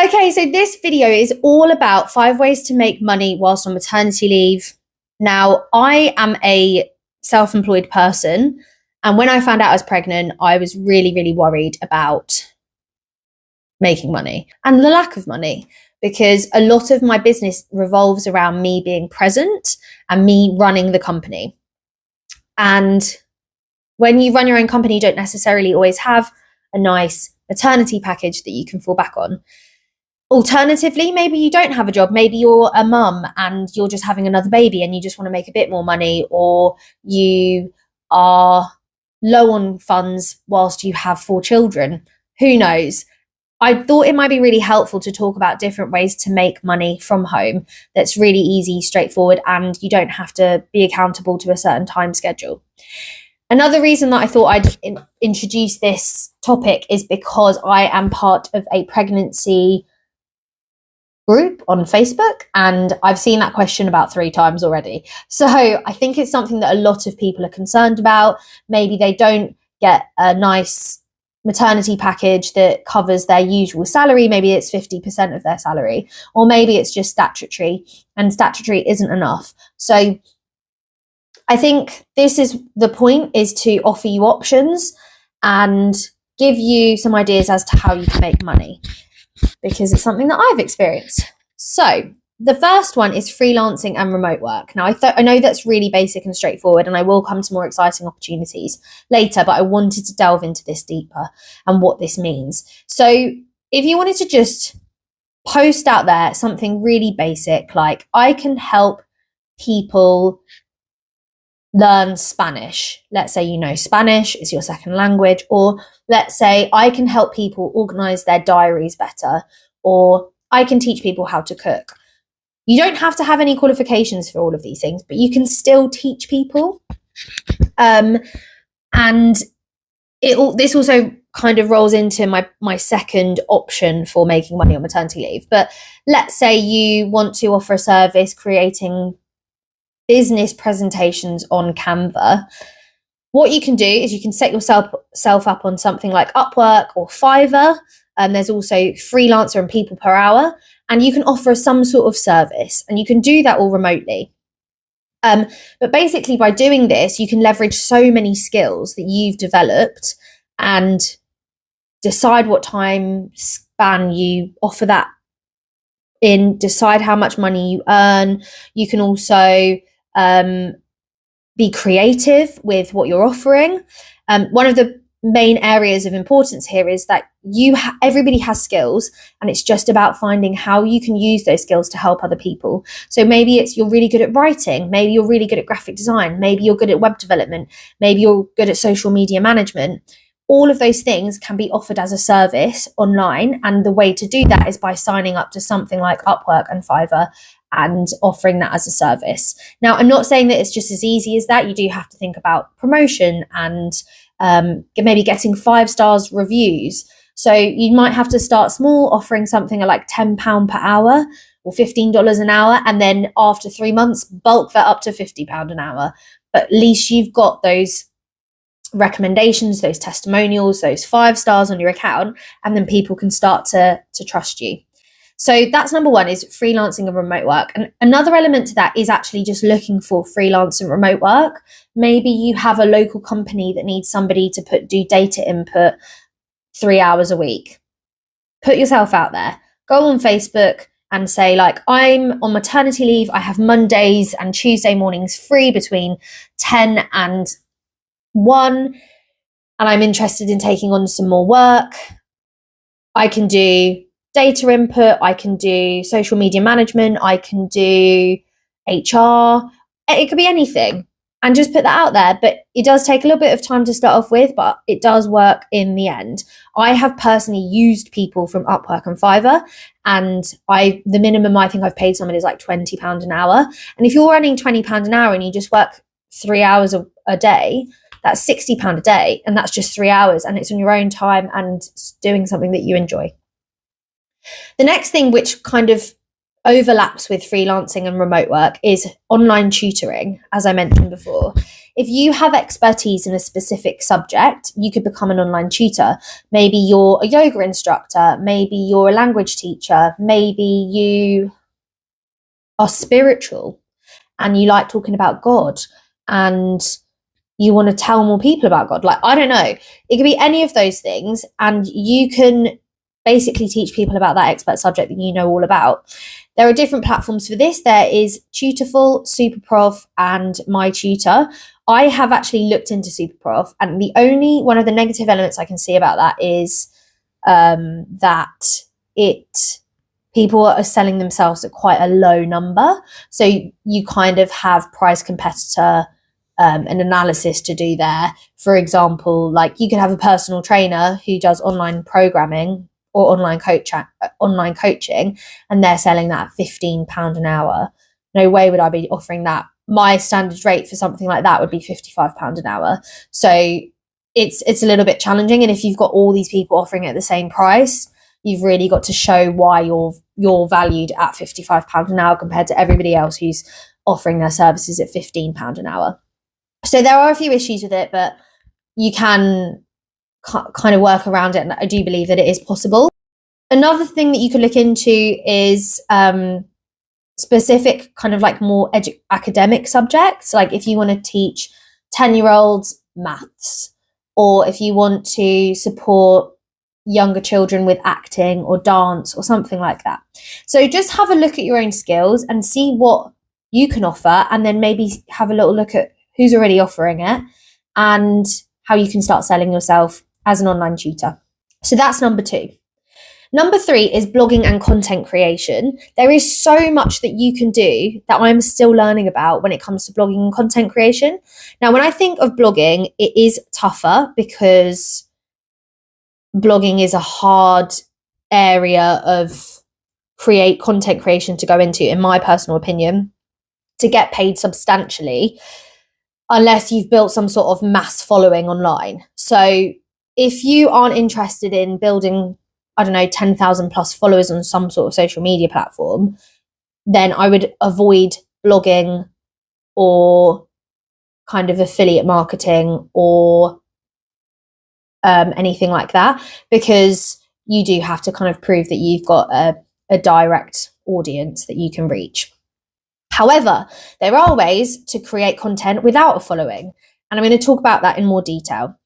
Okay, so this video is all about 5 ways to make money whilst on maternity leave. Now, I am a self-employed person, and when I found out I was pregnant, I was really, really worried about making money and the lack of money, because a lot of my business revolves around me being present and me running the company. And when you run your own company, you don't necessarily always have a nice maternity package that you can fall back on. Alternatively, maybe you don't have a job. Maybe you're a mum and you're just having another baby and you just want to make a bit more money, or you are low on funds whilst you have 4 children. Who knows? I thought it might be really helpful to talk about different ways to make money from home that's really easy, straightforward, and you don't have to be accountable to a certain time schedule. Another reason that I thought I'd introduce this topic is because I am part of a pregnancy group on Facebook, and I've seen that question about 3 times already. So I think it's something that a lot of people are concerned about. Maybe they don't get a nice maternity package that covers their usual salary. Maybe it's 50% of their salary, or maybe it's just statutory, and statutory isn't enough. So I think this is the point, is to offer you options and give you some ideas as to how you can make money, because it's something that I've experienced. So the first one is freelancing and remote work. Now, I know that's really basic and straightforward, and I will come to more exciting opportunities later, but I wanted to delve into this deeper and what this means. So if you wanted to just post out there something really basic, like I can help people learn Spanish. Let's say you know Spanish is your second language, or let's say I can help people organize their diaries better, or I can teach people how to cook. You don't have to have any qualifications for all of these things, but you can still teach people. And this also kind of rolls into my second option for making money on maternity leave. But let's say you want to offer a service creating business presentations on Canva. What you can do is you can set yourself up on something like Upwork or Fiverr. There's also Freelancer and People Per Hour, and you can offer some sort of service, and you can do that all remotely. But basically, by doing this, you can leverage so many skills that you've developed and decide what time span you offer that in, decide how much money you earn. You can also be creative with what you're offering. One of the main areas of importance here is that everybody has skills, and it's just about finding how you can use those skills to help other people. So maybe it's you're really good at writing, maybe you're really good at graphic design, maybe you're good at web development, maybe you're good at social media management. All of those things can be offered as a service online, and the way to do that is by signing up to something like Upwork and Fiverr and offering that as a service. Now, I'm not saying that it's just as easy as that. You do have to think about promotion and maybe getting 5 stars reviews. So you might have to start small, offering something at like £10 per hour or $15 an hour, and then after 3 months, bulk that up to £50 an hour. But at least you've got those recommendations, those testimonials, those 5 stars on your account, and then people can start to trust you. So that's number 1, is freelancing and remote work. And another element to that is actually just looking for freelance and remote work. Maybe you have a local company that needs somebody to do data input 3 hours a week. Put yourself out there. Go on Facebook and say, like, I'm on maternity leave. I have Mondays and Tuesday mornings free between 10 and 1, and I'm interested in taking on some more work. I can do data input, I can do social media management, I can do HR. It could be anything, and just put that out there. But it does take a little bit of time to start off with, but it does work in the end. I have personally used people from Upwork and Fiverr, and the minimum I think I've paid someone is like £20 an hour. And if you're earning £20 an hour and you just work 3 hours a day, that's £60 a day, and that's just 3 hours, and it's on your own time and doing something that you enjoy. The next thing, which kind of overlaps with freelancing and remote work, is online tutoring, as I mentioned before. if you have expertise in a specific subject, you could become an online tutor. Maybe you're a yoga instructor, maybe you're a language teacher, maybe you are spiritual and you like talking about God and you want to tell more people about God. Like, I don't know, it could be any of those things, and you can basically teach people about that expert subject that you know all about. There are different platforms for this. There is Tutorful, Superprof, and My Tutor. I have actually looked into Superprof, and the only one of the negative elements I can see about that is that people are selling themselves at quite a low number. So you kind of have price competitor an analysis to do there. For example, like you could have a personal trainer who does online programming or online coaching, and they're selling that at £15 an hour. No way would I be offering that. My standard rate for something like that would be £55 an hour. So it's a little bit challenging. And if you've got all these people offering at the same price, you've really got to show why you're valued at £55 an hour compared to everybody else who's offering their services at £15 an hour. So there are a few issues with it, but you can kind of work around it, and I do believe that it is possible. Another thing that you could look into is specific kind of like more academic subjects. Like if you want to teach 10-year-olds maths, or if you want to support younger children with acting or dance or something like that. So just have a look at your own skills and see what you can offer, and then maybe have a little look at who's already offering it and how you can start selling yourself as an online tutor. So that's number 2. Number 3 is blogging and content creation. There is so much that you can do that I'm still learning about when it comes to blogging and content creation. Now, when I think of blogging, it is tougher because blogging is a hard area of content creation to go into, in my personal opinion, to get paid substantially, unless you've built some sort of mass following online. So if you aren't interested in building, 10,000 plus followers on some sort of social media platform, then I would avoid blogging or kind of affiliate marketing or anything like that, because you do have to kind of prove that you've got a direct audience that you can reach. However, there are ways to create content without a following, and I'm going to talk about that in more detail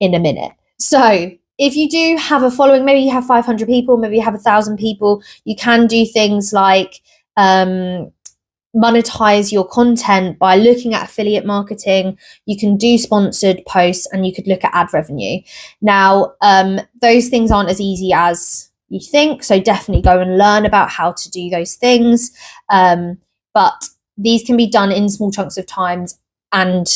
in a minute. So if you do have a following, maybe you have 500 people, maybe you have 1,000 people, you can do things like monetize your content by looking at affiliate marketing. You can do sponsored posts, and you could look at ad revenue. Now, those things aren't as easy as you think, so definitely go and learn about how to do those things. But these can be done in small chunks of times and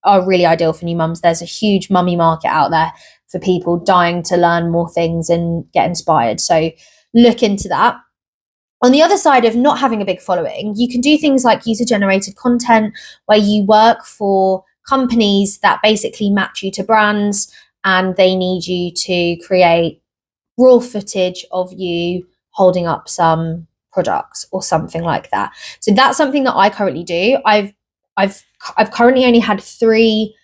are really ideal for new mums. There's a huge mummy market out there for people dying to learn more things and get inspired. So look into that. On the other side of not having a big following, you can do things like user-generated content, where you work for companies that basically match you to brands, and they need you to create raw footage of you holding up some products or something like that. So that's something that I currently do. I've currently only had 3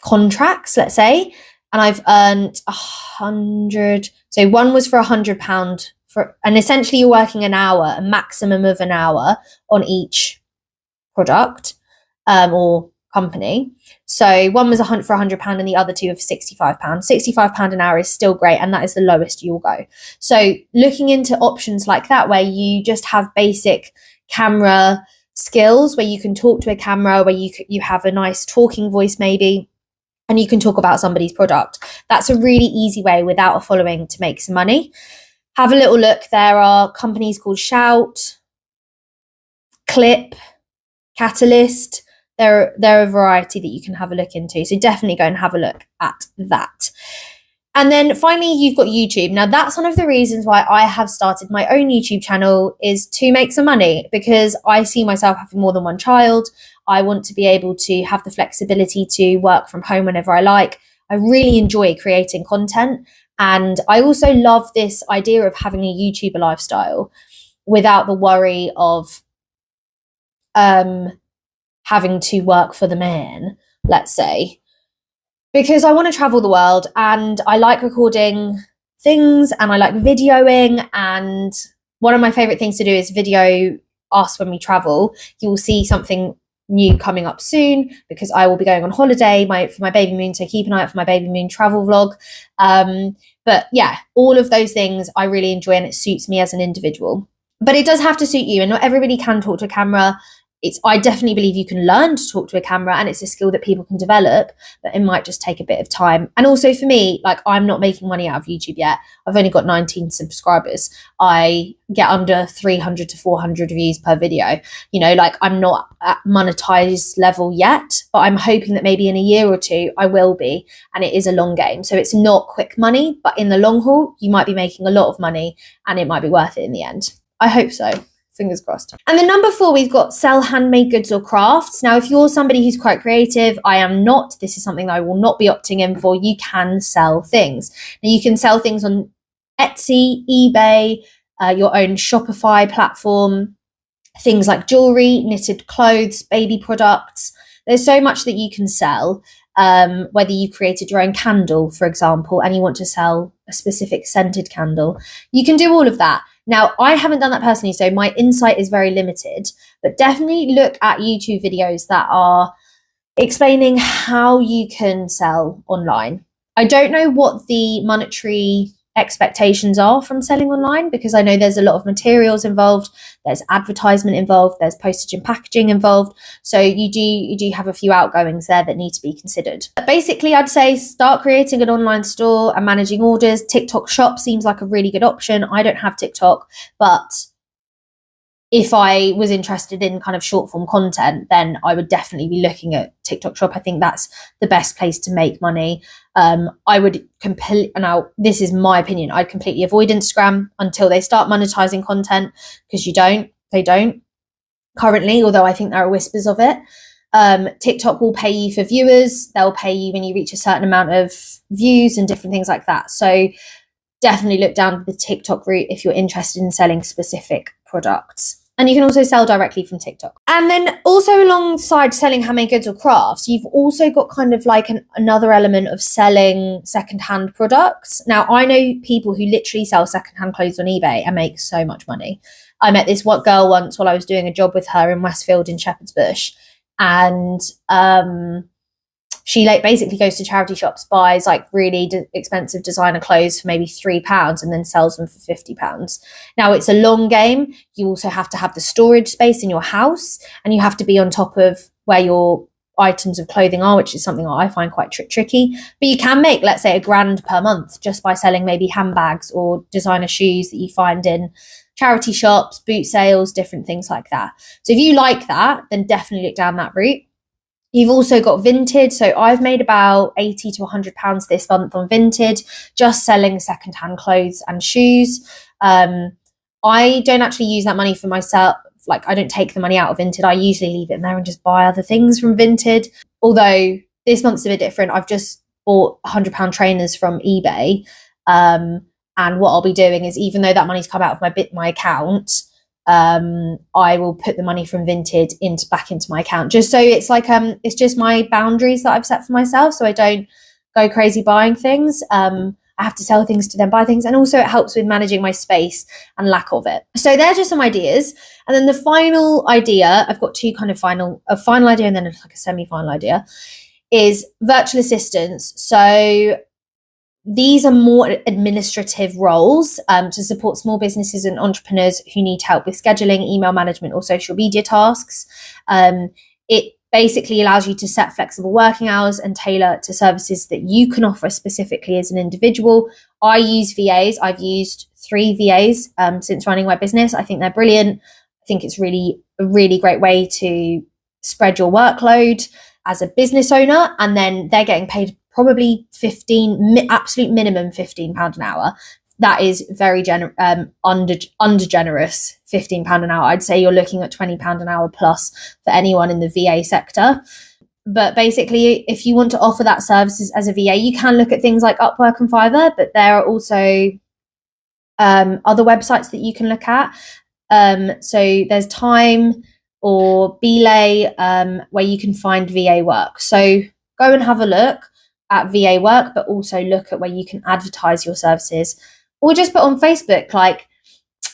contracts, let's say, and I've earned 100. So one was for £100 and essentially you're working an hour, a maximum of an hour on each product or company. So one was for £100 and the other 2 are for £65. £65 an hour is still great, and that is the lowest you'll go. So looking into options like that, where you just have basic camera skills, where you can talk to a camera, where you have a nice talking voice maybe, and you can talk about somebody's product. That's a really easy way without a following to make some money. Have a little look. There are companies called Shout, Clip, Catalyst. There are a variety that you can have a look into. So definitely go and have a look at that. And then finally, you've got YouTube. Now, that's one of the reasons why I have started my own YouTube channel, is to make some money, because I see myself having more than one child. I want to be able to have the flexibility to work from home whenever I like. I really enjoy creating content. And I also love this idea of having a YouTuber lifestyle without the worry of having to work for the man, let's say, because I want to travel the world and I like recording things and I like videoing. And one of my favorite things to do is video us when we travel. You will see something new coming up soon because I will be going on holiday for my baby moon, so keep an eye out for my baby moon travel vlog. But yeah, all of those things I really enjoy and it suits me as an individual. But it does have to suit you, and not everybody can talk to a camera. I definitely believe you can learn to talk to a camera and it's a skill that people can develop, but it might just take a bit of time. And also for me, like, I'm not making money out of YouTube yet. I've only got 19 subscribers. I get under 300 to 400 views per video. You know, like, I'm not at monetized level yet, but I'm hoping that maybe in a year or two I will be, and it is a long game. So it's not quick money, but in the long haul, you might be making a lot of money and it might be worth it in the end. I hope so. Fingers crossed. And then number 4, we've got sell handmade goods or crafts. Now, if you're somebody who's quite creative, I am not. This is something that I will not be opting in for. You can sell things. Now, you can sell things on Etsy, eBay, your own Shopify platform, things like jewelry, knitted clothes, baby products. There's so much that you can sell. Whether you created your own candle, for example, and you want to sell a specific scented candle, you can do all of that. Now, I haven't done that personally, so my insight is very limited, but definitely look at YouTube videos that are explaining how you can sell online. I don't know what the monetary expectations are from selling online, because I know there's a lot of materials involved, there's advertisement involved, there's postage and packaging involved. So you do have a few outgoings there that need to be considered. But basically, I'd say start creating an online store and managing orders. TikTok Shop seems like a really good option. I don't have TikTok, but if I was interested in kind of short form content, then I would definitely be looking at TikTok Shop. I think that's the best place to make money. I would now this is my opinion, I'd completely avoid Instagram until they start monetizing content, because they don't currently, although I think there are whispers of it. TikTok will pay you for viewers. They'll pay you when you reach a certain amount of views and different things like that. So definitely look down the TikTok route if you're interested in selling specific products. And you can also sell directly from TikTok. And then also alongside selling handmade goods or crafts, you've also got kind of like another element of selling secondhand products. Now, I know people who literally sell secondhand clothes on eBay and make so much money. I met this girl once while I was doing a job with her in Westfield in Shepherd's Bush. And she basically goes to charity shops, buys like really expensive designer clothes for maybe £3 and then sells them for £50. Now, it's a long game. You also have to have the storage space in your house, and you have to be on top of where your items of clothing are, which is something that I find quite tricky. But you can make, let's say, £1,000 per month just by selling maybe handbags or designer shoes that you find in charity shops, boot sales, different things like that. So if you like that, then definitely look down that route. You've also got Vinted. So I've made about £80 to £100 this month on Vinted, just selling secondhand clothes and shoes. I don't actually use that money for myself. Like, I don't take the money out of Vinted. I usually leave it in there and just buy other things from Vinted. Although this month's a bit different. I've just bought £100 trainers from eBay. And what I'll be doing is, even though that money's come out of my account, I will put the money from Vinted back into my account, just so it's like it's just my boundaries that I've set for myself, so I don't go crazy buying things. I have to sell things to then buy things, and also it helps with managing my space and lack of it. So they're just some ideas. And then the final idea, I've got a final idea and then like a semi-final idea, is virtual assistants. So these are more administrative roles to support small businesses and entrepreneurs who need help with scheduling, email management, or social media tasks. It basically allows you to set flexible working hours and tailor to services that you can offer specifically as an individual. I use VAs. I've used 3 VAs since running my business. I think they're brilliant. I think it's a really great way to spread your workload as a business owner, and then they're getting paid probably absolute minimum £15 an hour. That is very under generous, £15 an hour. I'd say you're looking at £20 an hour plus for anyone in the VA sector. But basically, if you want to offer that services as a VA, you can look at things like Upwork and Fiverr, but there are also other websites that you can look at. So there's Time, or Belay, where you can find VA work. So go and have a look at VA work, but also look at where you can advertise your services, or just put on Facebook, like,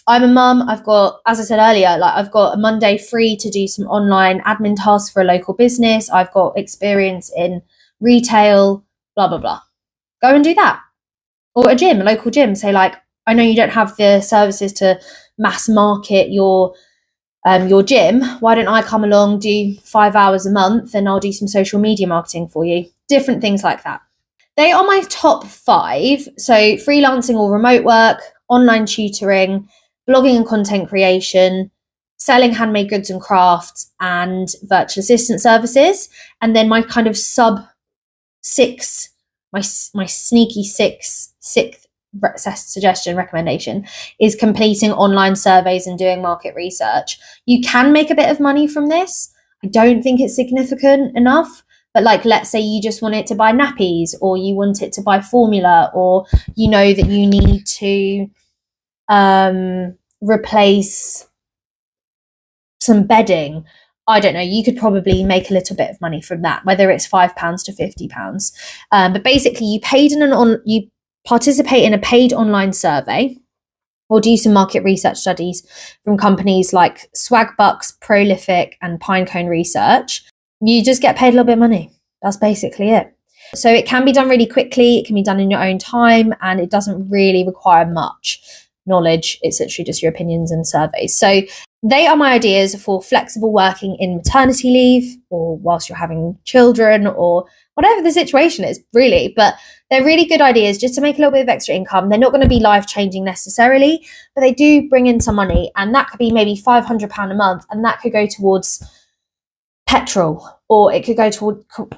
I'm a mum, I've got, as I said earlier, like I've got a Monday free to do some online admin tasks for a local business. I've got experience in retail, blah, blah, blah. Go and do that. Or a gym, a local gym. Say, like, I know you don't have the services to mass market your gym. Why don't I come along, do 5 hours a month, and I'll do some social media marketing for you? Different things like that. They are my top 5. So freelancing or remote work, online tutoring, blogging and content creation, selling handmade goods and crafts, and virtual assistant services. And then my kind of sub 6, my sneaky sixth suggestion, recommendation, is completing online surveys and doing market research. You can make a bit of money from this. I don't think it's significant enough, but like, let's say you just want it to buy nappies, or you want it to buy formula, or you know that you need to replace some bedding. I don't know, you could probably make a little bit of money from that, whether it's £5 to £50. But basically you participate in a paid online survey, or do some market research studies from companies like Swagbucks, Prolific, and Pinecone Research. You just get paid a little bit of money. That's basically it. So it can be done really quickly. It can be done in your own time, and it doesn't really require much knowledge. It's literally just your opinions and surveys. So they are my ideas for flexible working in maternity leave, or whilst you're having children, or whatever the situation is, really. But they're really good ideas just to make a little bit of extra income. They're not going to be life-changing necessarily, but they do bring in some money, and that could be maybe £500 a month, and that could go towards petrol, or it could go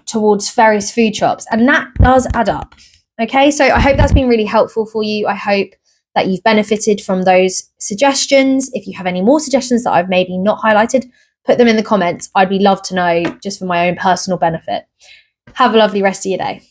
towards various food shops, and that does add up. Okay, so I hope that's been really helpful for you. I hope that you've benefited from those suggestions. If you have any more suggestions that I've maybe not highlighted, put them in the comments. I'd be love to know, just for my own personal benefit. Have a lovely rest of your day.